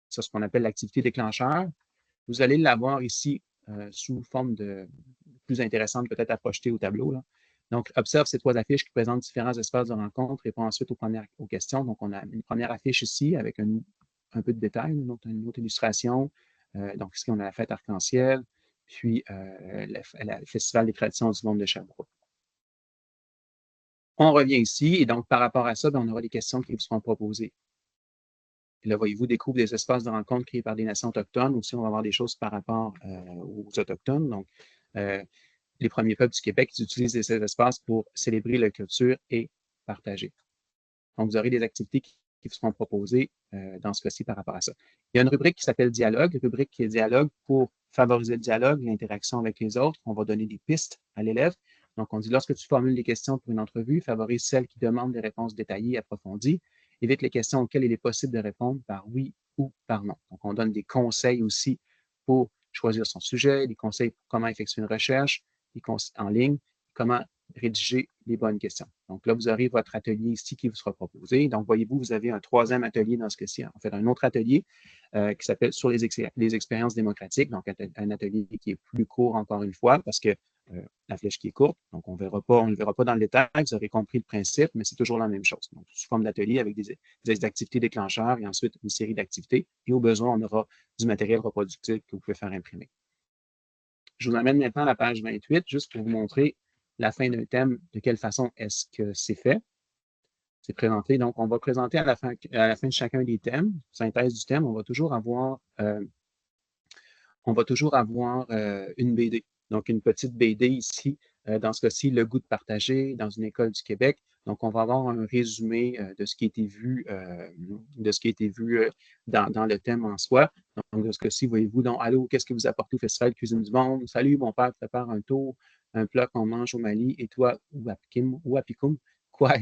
ça, ce qu'on appelle l'activité déclencheur. Vous allez l'avoir ici sous forme de plus intéressante, peut-être à projeter au tableau. Là. Donc, observe ces 3 affiches qui présentent différents espaces de rencontre, réponds ensuite aux questions. Donc, on a une première affiche ici avec un peu de détails, une autre illustration. Donc, ici, on a la fête arc-en-ciel, puis le Festival des traditions du monde de Sherbrooke. On revient ici, et donc, par rapport à ça, bien, on aura des questions qui vous seront proposées. Et là, voyez-vous, découvre des espaces de rencontre créés par des nations autochtones. Aussi, on va avoir des choses par rapport aux Autochtones. Donc, les premiers peuples du Québec, ils utilisent ces espaces pour célébrer leur culture et partager. Donc, vous aurez des activités qui vous seront proposées dans ce cas-ci par rapport à ça. Il y a une rubrique qui s'appelle Dialogue, une rubrique qui est Dialogue pour favoriser le dialogue, l'interaction avec les autres. On va donner des pistes à l'élève. Donc, on dit, lorsque tu formules des questions pour une entrevue, favorise celles qui demandent des réponses détaillées, approfondies. Évite les questions auxquelles il est possible de répondre par oui ou par non. Donc, on donne des conseils aussi pour choisir son sujet, des conseils pour comment effectuer une recherche en ligne, comment rédiger les bonnes questions. Donc là, vous aurez votre atelier ici qui vous sera proposé. Donc, voyez-vous, vous avez un 3e atelier dans ce cas-ci, en fait, un autre atelier qui s'appelle sur les expériences démocratiques. Donc, un atelier qui est plus court, encore une fois, parce que la flèche qui est courte. Donc, on ne le verra pas dans le détail. Vous aurez compris le principe, mais c'est toujours la même chose. Donc, sous forme d'atelier avec des activités déclencheurs et ensuite une série d'activités. Et au besoin, on aura du matériel reproductible que vous pouvez faire imprimer. Je vous amène maintenant à la page 28, juste pour vous montrer la fin d'un thème, de quelle façon est-ce que c'est fait. C'est présenté. Donc, on va présenter à la fin de chacun des thèmes, synthèse du thème, on va toujours avoir une BD. Donc, une petite BD ici, dans ce cas-ci, Le goût de partager dans une école du Québec. Donc, on va avoir un résumé de ce qui a été vu, dans le thème en soi. Donc, dans ce cas-ci, voyez-vous, donc, allô, qu'est-ce que vous apportez au Festival Cuisine du Monde? Salut, mon père prépare un plat qu'on mange au Mali, et toi, ou apicum, quoi,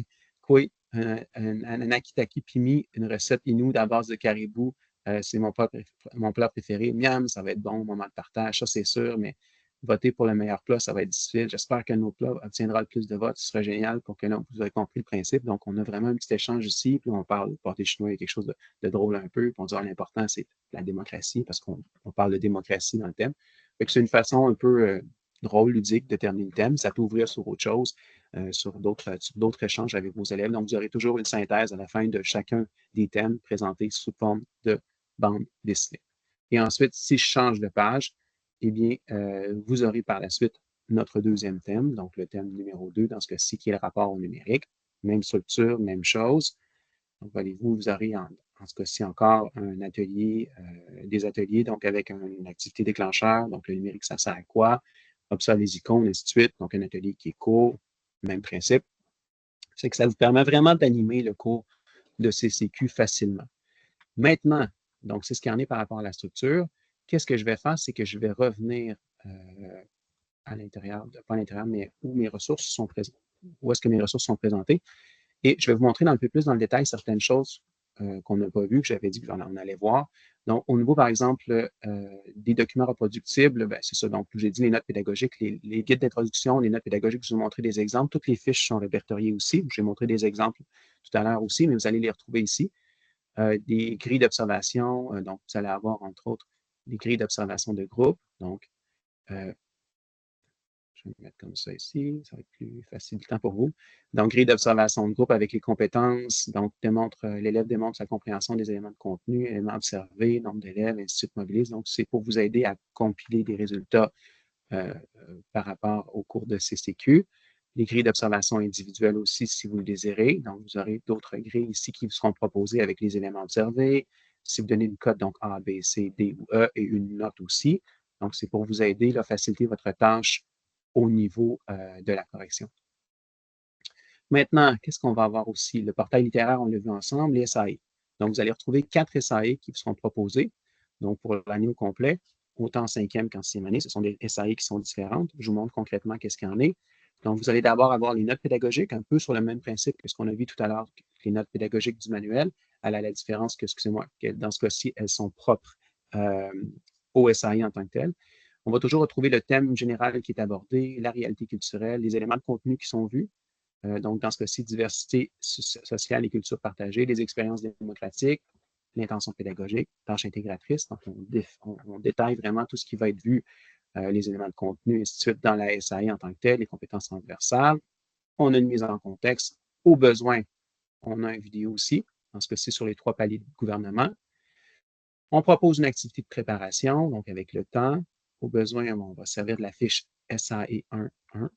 un akitaki pimi, une recette inou à base de caribou. C'est mon plat préféré. Miam, ça va être bon, moment de partage, ça c'est sûr, mais voter pour le meilleur plat, ça va être difficile. J'espère que nos plats obtiendra le plus de votes. Ce serait génial pour que là, vous ayez compris le principe. Donc, on a vraiment un petit échange ici, puis on parle du pâté chinois, il y a quelque chose de drôle un peu, puis on dit l'important, c'est la démocratie, parce qu'on parle de démocratie dans le thème. C'est une façon un peu drôle, ludique de terminer le thème. Ça peut ouvrir sur autre chose. sur d'autres échanges avec vos élèves. Donc, vous aurez toujours une synthèse à la fin de chacun des thèmes présentés sous forme de bande dessinée. Et ensuite, si je change de page, eh bien, vous aurez par la suite notre deuxième thème, donc le thème numéro 2, dans ce cas-ci, qui est le rapport au numérique. Même structure, même chose. Donc, voyez-vous, vous aurez en ce cas-ci encore un atelier, des ateliers, donc avec une activité déclencheur. Donc, le numérique, ça sert à quoi? Observe les icônes, ainsi de suite. Donc, un atelier qui est court, même principe. C'est que ça vous permet vraiment d'animer le cours de CCQ facilement. Maintenant, donc, c'est ce qu'il y en est par rapport à la structure. Qu'est-ce que je vais faire? C'est que je vais revenir à l'intérieur, pas à l'intérieur, mais où mes ressources sont présentes. Où est-ce que mes ressources sont présentées? Et je vais vous montrer un peu plus dans le détail certaines choses qu'on n'a pas vues, que j'avais dit qu'on allait voir. Donc, au niveau, par exemple, des documents reproductibles, ben, c'est ça. Donc, j'ai dit les notes pédagogiques, les guides d'introduction, les notes pédagogiques, je vous ai montré des exemples. Toutes les fiches sont répertoriées aussi. J'ai montré des exemples tout à l'heure aussi, mais vous allez les retrouver ici. Des grilles d'observation, donc vous allez avoir, entre autres, des grilles d'observation de groupe. Donc, je vais me mettre comme ça ici, ça va être plus facilitant pour vous. Donc, grille d'observation de groupe avec les compétences. Donc, l'élève démontre sa compréhension des éléments de contenu, éléments observés, nombre d'élèves, ainsi de suite mobilise. Donc, c'est pour vous aider à compiler des résultats par rapport au cours de CCQ. Les grilles d'observation individuelles aussi, si vous le désirez. Donc, vous aurez d'autres grilles ici qui vous seront proposées avec les éléments observés. Si vous donnez une cote, donc A, B, C, D ou E, et une note aussi. Donc, c'est pour vous aider, à faciliter votre tâche au niveau de la correction. Maintenant, qu'est-ce qu'on va avoir aussi? Le portail littéraire, on l'a vu ensemble, les SAE. Donc, vous allez retrouver 4 SAE qui vous seront proposés, donc pour l'année au complet, autant en 5e qu'en 6e année. Ce sont des SAE qui sont différentes. Je vous montre concrètement qu'est-ce qu'il y en est. Donc, vous allez d'abord avoir les notes pédagogiques, un peu sur le même principe que ce qu'on a vu tout à l'heure, les notes pédagogiques du manuel, à la différence que, excusez-moi, que dans ce cas-ci, elles sont propres au SAE en tant que tel. On va toujours retrouver le thème général qui est abordé, la réalité culturelle, les éléments de contenu qui sont vus. Donc, dans ce cas-ci, diversité sociale et culture partagée, les expériences démocratiques, l'intention pédagogique, tâches intégratrices. Donc, on détaille vraiment tout ce qui va être vu, les éléments de contenu, et ainsi de suite, dans la SAE en tant que telle, les compétences transversales. On a une mise en contexte. Au besoin, on a une vidéo aussi, dans ce cas-ci, sur les 3 paliers de gouvernement. On propose une activité de préparation, donc avec le temps. Au besoin, on va servir de la fiche SAE 1.1.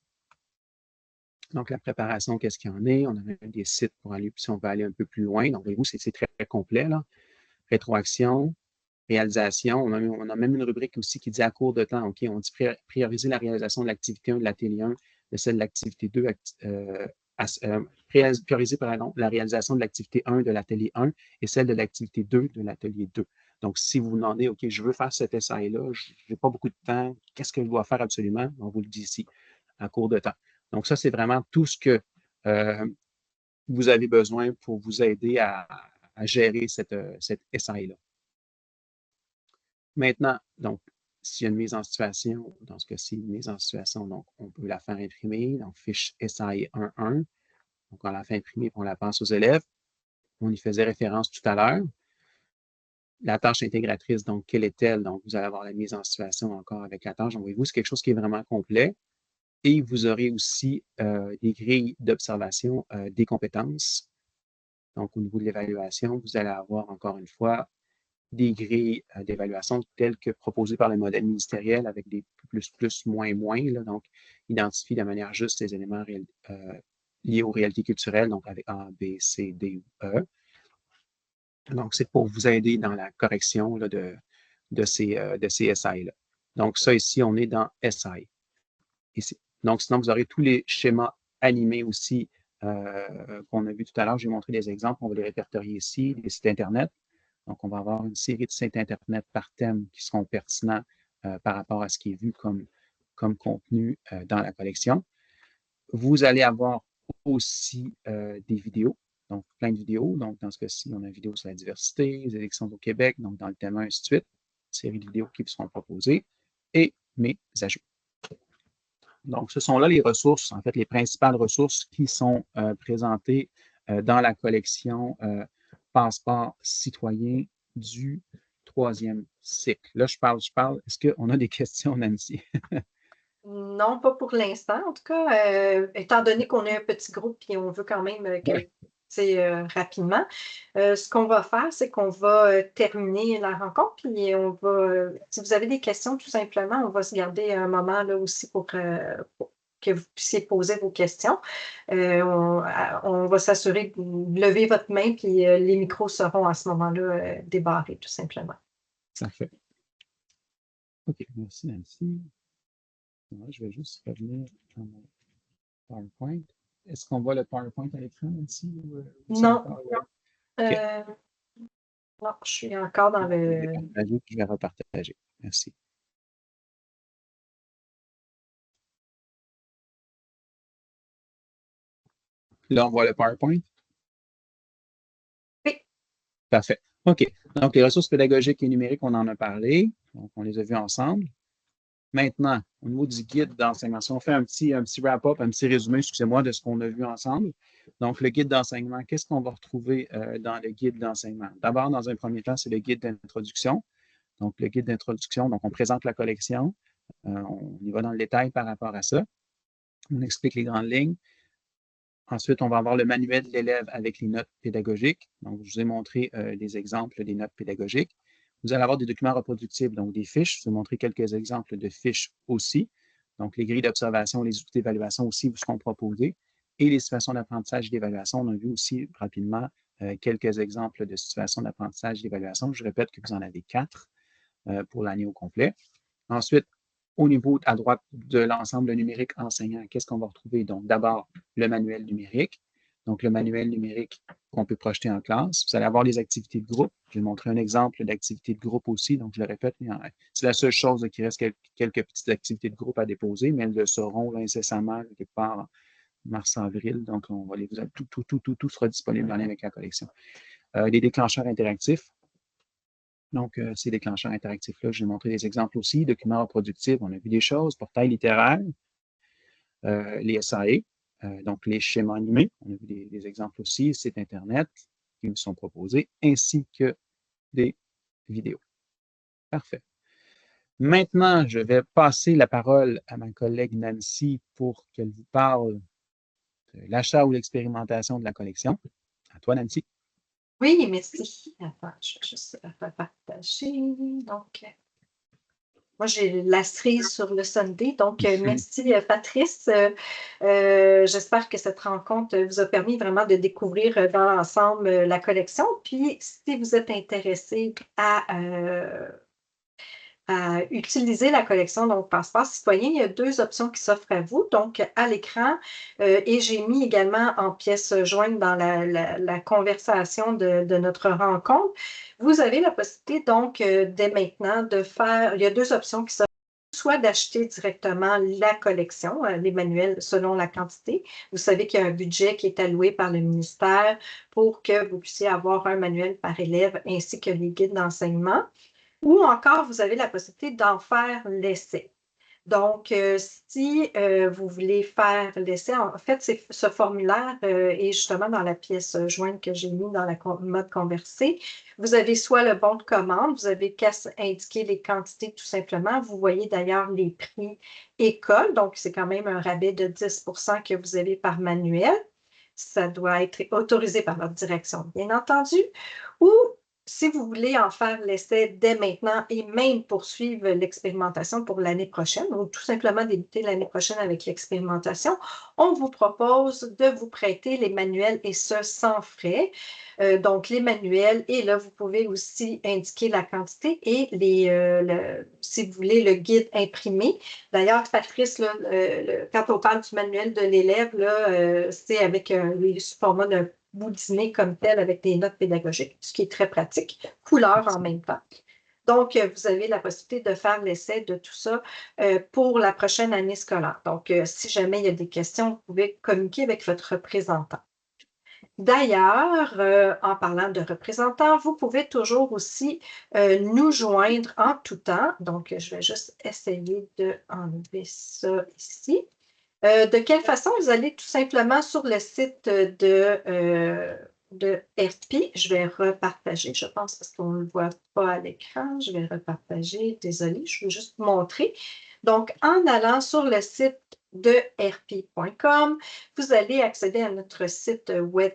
Donc, la préparation, qu'est-ce qu'il y en est? On a même des sites pour aller, si on veut aller un peu plus loin. Donc, voyez-vous, c'est très, très complet, là. Rétroaction, réalisation. On a même une rubrique aussi qui dit à court de temps, OK, on dit prioriser la réalisation de l'activité 1 de l'atelier 1, de celle de l'activité 2, prioriser, pardon, la réalisation de l'activité 1 de l'atelier 1 et celle de l'activité 2 de l'atelier 2. Donc, si vous vous demandez, OK, je veux faire cet essai-là, je n'ai pas beaucoup de temps, qu'est-ce que je dois faire absolument? On vous le dit ici, à court de temps. Donc, ça, c'est vraiment tout ce que vous avez besoin pour vous aider à gérer cet essai-là. Maintenant, donc, s'il y a une mise en situation, dans ce cas-ci, une mise en situation, donc, on peut la faire imprimer, donc, fiche SAE 1.1. Donc, on la fait imprimer, on la passe aux élèves. On y faisait référence tout à l'heure. La tâche intégratrice, donc, quelle est-elle? Donc, vous allez avoir la mise en situation encore avec la tâche. Donc, voyez-vous, c'est quelque chose qui est vraiment complet. Et vous aurez aussi des grilles d'observation des compétences. Donc, au niveau de l'évaluation, vous allez avoir encore une fois des grilles d'évaluation telles que proposées par le modèle ministériel avec des plus, moins, là, donc identifie de manière juste les éléments liés aux réalités culturelles, donc avec A, B, C, D ou E. Donc, c'est pour vous aider dans la correction là, de ces SI-là. Donc, ça ici, on est dans SI. Ici. Donc, sinon, vous aurez tous les schémas animés aussi qu'on a vu tout à l'heure. J'ai montré des exemples, on va les répertorier ici, les sites Internet. Donc, on va avoir une série de sites Internet par thème qui seront pertinents par rapport à ce qui est vu comme contenu dans la collection. Vous allez avoir aussi des vidéos, donc plein de vidéos. Donc, dans ce cas-ci, on a une vidéo sur la diversité, les élections au Québec, donc dans le thème 1, ainsi de suite. Une série de vidéos qui vous seront proposées et mes ajouts. Donc, ce sont là les ressources, en fait, les principales ressources qui sont présentées dans la collection Passeport citoyen du 3e cycle. Là, je parle. Est-ce qu'on a des questions, Nancy? Non, pas pour l'instant. En tout cas, étant donné qu'on est un petit groupe et on veut quand même que, Oui. tu sais, rapidement, ce qu'on va faire, c'est qu'on va terminer la rencontre, puis on va, si vous avez des questions, tout simplement, on va se garder un moment là aussi pour que vous puissiez poser vos questions. On va s'assurer que vous levez votre main, puis les micros seront à ce moment-là débarrés, tout simplement. Parfait. OK, merci Nancy. Moi, je vais juste revenir dans mon PowerPoint. Est-ce qu'on voit le PowerPoint à l'écran, Nancy, ou c'est Non, encore? OK. euh, non, je suis encore dans Donc, je vais le. partager, puis je vais repartager. Merci. Là, on voit le PowerPoint. Oui. Parfait. OK. Donc, les ressources pédagogiques et numériques, on en a parlé. Donc, on les a vues ensemble. Maintenant, au niveau du guide d'enseignement, si on fait un petit wrap-up, un petit résumé, excusez-moi, de ce qu'on a vu ensemble. Donc, le guide d'enseignement, qu'est-ce qu'on va retrouver dans le guide d'enseignement? D'abord, dans un premier temps, c'est le guide d'introduction. Donc, le guide d'introduction, donc on présente la collection. On y va dans le détail par rapport à ça. On explique les grandes lignes. Ensuite, on va avoir le manuel de l'élève avec les notes pédagogiques. Donc, je vous ai montré des exemples des notes pédagogiques. Vous allez avoir des documents reproductibles, donc des fiches. Je vous ai montré quelques exemples de fiches aussi. Donc, les grilles d'observation, les outils d'évaluation aussi vous seront proposés. Et les situations d'apprentissage et d'évaluation, on a vu aussi rapidement quelques exemples de situations d'apprentissage et d'évaluation. Je répète que vous en avez 4 pour l'année au complet. Ensuite, au niveau à droite de l'ensemble numérique enseignant, qu'est-ce qu'on va retrouver? Donc, d'abord, le manuel numérique. Donc, le manuel numérique qu'on peut projeter en classe. Vous allez avoir les activités de groupe. Je vais montrer un exemple d'activité de groupe aussi. Donc, je le répète, c'est la seule chose qui reste quelques petites activités de groupe à déposer, mais elles le seront là, incessamment quelque part en mars-avril. Donc, on va les, tout sera disponible en lien avec la collection. Les déclencheurs interactifs. Donc, ces déclencheurs interactifs-là, j'ai montré des exemples aussi. Documents reproductifs, on a vu des choses. Portail littéraire, les SAE, donc les schémas animés, on a vu des exemples aussi. Sites Internet qui me sont proposés, ainsi que des vidéos. Parfait. Maintenant, je vais passer la parole à ma collègue Nancy pour qu'elle vous parle de l'achat ou l'expérimentation de la collection. À toi, Nancy. Oui, merci. Attends, je vais juste partager. Donc, moi, j'ai la cerise sur le sundae. Donc, merci, Patrice. J'espère que cette rencontre vous a permis vraiment de découvrir dans l'ensemble la collection. Puis, si vous êtes intéressé à utiliser la collection, donc Passeport citoyen, il y a 2 options qui s'offrent à vous. Donc, à l'écran, et j'ai mis également en pièce jointe dans la conversation de notre rencontre. Vous avez la possibilité donc, dès maintenant de faire il y a 2 options qui s'offrent, soit d'acheter directement la collection, les manuels selon la quantité. Vous savez qu'il y a un budget qui est alloué par le ministère pour que vous puissiez avoir un manuel par élève ainsi que les guides d'enseignement. Ou encore, vous avez la possibilité d'en faire l'essai. Donc, si vous voulez faire l'essai, en fait, ce formulaire est justement dans la pièce jointe que j'ai mis dans la mode conversé. Vous avez soit le bon de commande, vous avez qu'à indiquer les quantités tout simplement. Vous voyez d'ailleurs les prix école, donc c'est quand même un rabais de 10 que vous avez par manuel. Ça doit être autorisé par votre direction, bien entendu. Ou si vous voulez en faire l'essai dès maintenant et même poursuivre l'expérimentation pour l'année prochaine ou tout simplement débuter l'année prochaine avec l'expérimentation, on vous propose de vous prêter les manuels et ce sans frais. Donc, les manuels et là, vous pouvez aussi indiquer la quantité et si vous voulez, le guide imprimé. D'ailleurs, Patrice, là, quand on parle du manuel de l'élève, c'est avec le format d'un boudiné comme tel avec des notes pédagogiques, ce qui est très pratique, couleur en même temps. Donc, vous avez la possibilité de faire l'essai de tout ça pour la prochaine année scolaire. Donc, si jamais il y a des questions, vous pouvez communiquer avec votre représentant. D'ailleurs, en parlant de représentants, vous pouvez toujours aussi nous joindre en tout temps. Donc, je vais juste essayer d'enlever ça ici. De quelle façon? Vous allez tout simplement sur le site de RP. Je vais repartager, je pense, parce qu'on ne le voit pas à l'écran. Je vais repartager. Désolée, je veux juste vous montrer. Donc, en allant sur le site de rp.com, vous allez accéder à notre site web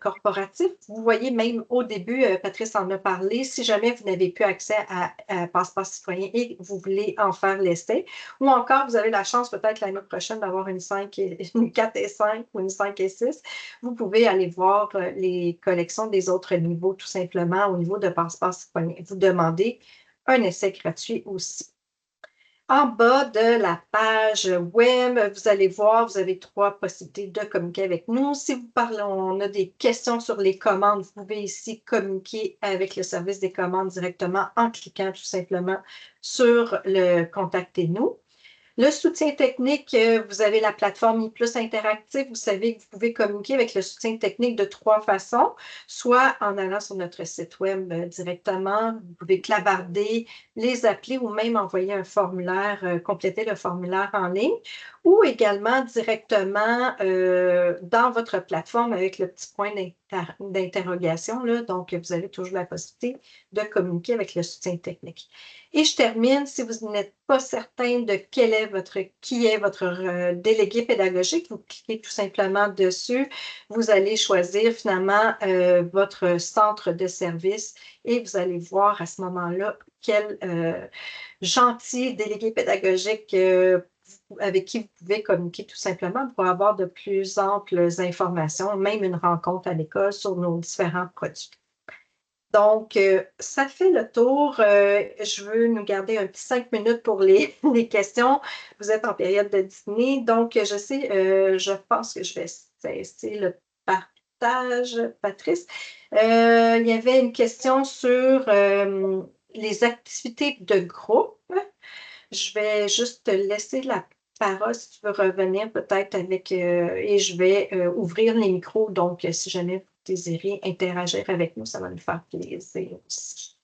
corporatif. Vous voyez même au début, Patrice en a parlé, si jamais vous n'avez plus accès à Passeport citoyen et vous voulez en faire l'essai, ou encore vous avez la chance peut-être l'année prochaine d'avoir une 4 et 5 ou une 5 et 6, vous pouvez aller voir les collections des autres niveaux tout simplement au niveau de Passeport citoyen. Vous demandez un essai gratuit aussi. En bas de la page web, vous allez voir, vous avez 3 possibilités de communiquer avec nous. Si vous parlez, on a des questions sur les commandes, vous pouvez ici communiquer avec le service des commandes directement en cliquant tout simplement sur le « Contactez-nous ». Le soutien technique, vous avez la plateforme iPlus Interactive. Vous savez que vous pouvez communiquer avec le soutien technique de 3 façons, soit en allant sur notre site web directement, vous pouvez clavarder, les appeler ou même envoyer un formulaire, compléter le formulaire en ligne, ou également directement dans votre plateforme avec le petit point d'interrogation. Donc, vous avez toujours la possibilité de communiquer avec le soutien technique. Et je termine, si vous n'êtes pas certain de qui est votre délégué pédagogique, vous cliquez tout simplement dessus. Vous allez choisir finalement votre centre de service et vous allez voir à ce moment-là quel gentil délégué pédagogique avec qui vous pouvez communiquer tout simplement pour avoir de plus amples informations, même une rencontre à l'école sur nos différents produits. Donc, ça fait le tour. Je veux nous garder un petit 5 minutes pour les questions. Vous êtes en période de dîner, donc je pense que je vais cesser le partage, Patrice. Il y avait une question sur les activités de groupe. Je vais juste te laisser la parole si tu veux revenir peut-être avec et je vais ouvrir les micros. Donc, si jamais vous désirez interagir avec nous, ça va nous faire plaisir aussi.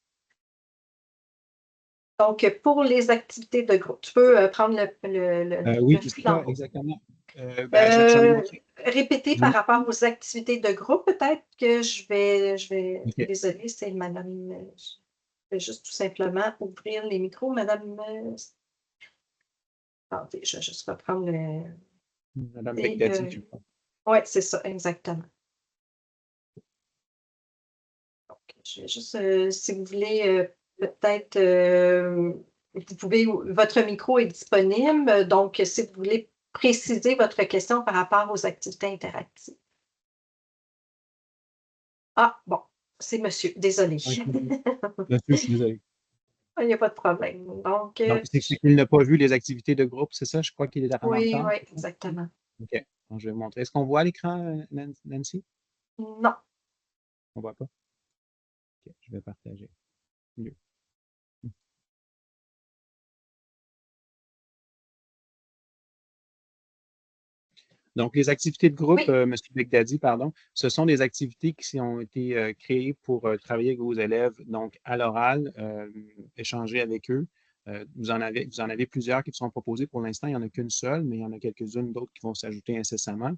Donc, pour les activités de groupe, tu peux prendre Oui, le c'est ça, flambeau. exactement. J'en ai montré. Répéter par rapport aux activités de groupe, peut-être que OK. désolée, c'est Madame, je vais juste tout simplement ouvrir les micros. Madame, attendez, je vais juste reprendre le. Madame Begdadi, je crois. Oui, c'est ça, exactement. Donc, je vais juste, si vous voulez, peut-être, vous pouvez, votre micro est disponible, donc si vous voulez préciser votre question par rapport aux activités interactives. Ah, bon, c'est monsieur, désolé. OK. Là-dessus, je suis désolé. Il n'y a pas de problème. Donc, Donc, c'est qu'il n'a pas vu les activités de groupe, c'est ça? Je crois qu'il est en oui, retard. oui, exactement. OK. Donc, je vais vous montrer. Est-ce qu'on voit à l'écran, Nancy? Non. On ne voit pas? OK, je vais partager. Mieux. Donc, les activités de groupe, Oui, M. Begdadi, pardon, ce sont des activités qui ont été créées pour travailler avec vos élèves, donc à l'oral, échanger avec eux. Vous en avez plusieurs qui sont proposées pour l'instant. Il n'y en a qu'une seule, mais il y en a quelques-unes d'autres qui vont s'ajouter incessamment.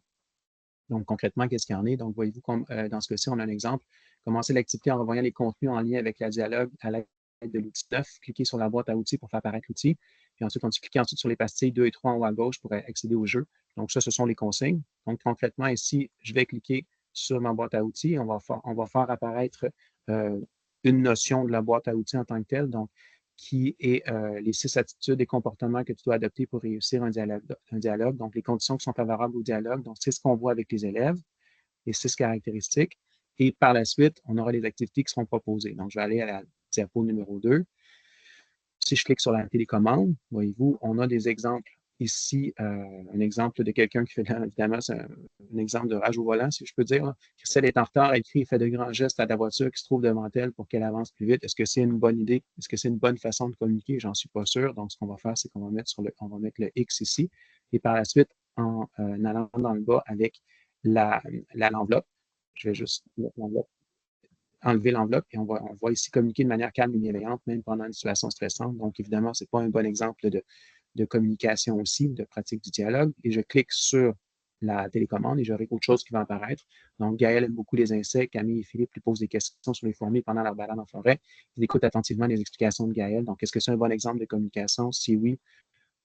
Donc, concrètement, qu'est-ce qu'il y en est? Donc, voyez-vous, dans ce cas-ci, on a un exemple. Commencez l'activité en revoyant les contenus en lien avec la dialogue à l'aide de l'outil 9. Cliquez sur la boîte à outils pour faire apparaître l'outil. Puis ensuite, on dit cliquez ensuite sur les pastilles 2 et 3 en haut à gauche pour accéder au jeu. Donc, ça, ce sont les consignes. Donc, concrètement, ici, je vais cliquer sur ma boîte à outils et on va faire apparaître une notion de la boîte à outils en tant que telle. Donc, qui est les 6 attitudes et comportements que tu dois adopter pour réussir un dialogue. Donc, les conditions qui sont favorables au dialogue. Donc, c'est ce qu'on voit avec les élèves, les 6 caractéristiques. Et par la suite, on aura les activités qui seront proposées. Donc, je vais aller à la diapo numéro 2. Si je clique sur la télécommande, voyez-vous, on a des exemples ici. Un exemple de quelqu'un qui fait, évidemment, c'est un exemple de rage au volant, si je peux dire. Christelle est en retard, elle crie et fait de grands gestes à la voiture qui se trouve devant elle pour qu'elle avance plus vite. Est-ce que c'est une bonne idée? Est-ce que c'est une bonne façon de communiquer? J'en suis pas sûr. Donc, ce qu'on va faire, c'est qu'on va mettre le X ici. Et par la suite, en allant dans le bas avec l'enveloppe, je vais juste mettre l'enveloppe, enlever l'enveloppe et on va ici communiquer de manière calme et bienveillante, même pendant une situation stressante. Donc, évidemment, ce n'est pas un bon exemple de communication aussi, de pratique du dialogue. Et je clique sur la télécommande et j'aurai autre chose qui va apparaître. Donc, Gaël aime beaucoup les insectes. Camille et Philippe lui posent des questions sur les fourmis pendant leur balade en forêt. Ils écoutent attentivement les explications de Gaël. Donc, est-ce que c'est un bon exemple de communication? Si oui,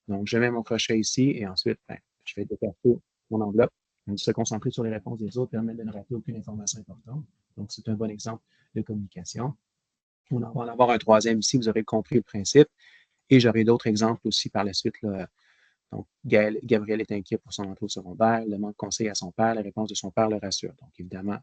donc je mets mon crochet ici et ensuite, ben, je vais déplacer mon enveloppe. Donc, se concentrer sur les réponses des autres permet de ne rater aucune information importante. Donc, c'est un bon exemple de communication. On va en avoir un troisième ici, vous aurez compris le principe. Et j'aurai d'autres exemples aussi par la suite, là. Donc, Gabriel est inquiet pour son entrée au secondaire, il demande conseil à son père, la réponse de son père le rassure. Donc, évidemment,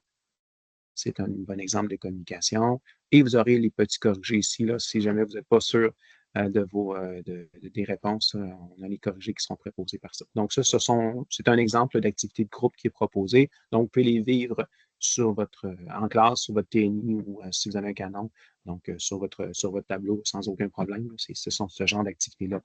c'est un bon exemple de communication. Et vous aurez les petits corrigés ici, là, si jamais vous n'êtes pas sûr des réponses, on a les corrigés qui seront préposés par ça. Donc, ça, c'est un exemple d'activité de groupe qui est proposé. Donc, vous pouvez les vivre en classe, sur votre TNI ou si vous avez un canon, donc sur votre tableau sans aucun problème. Ce sont ce genre d'activités-là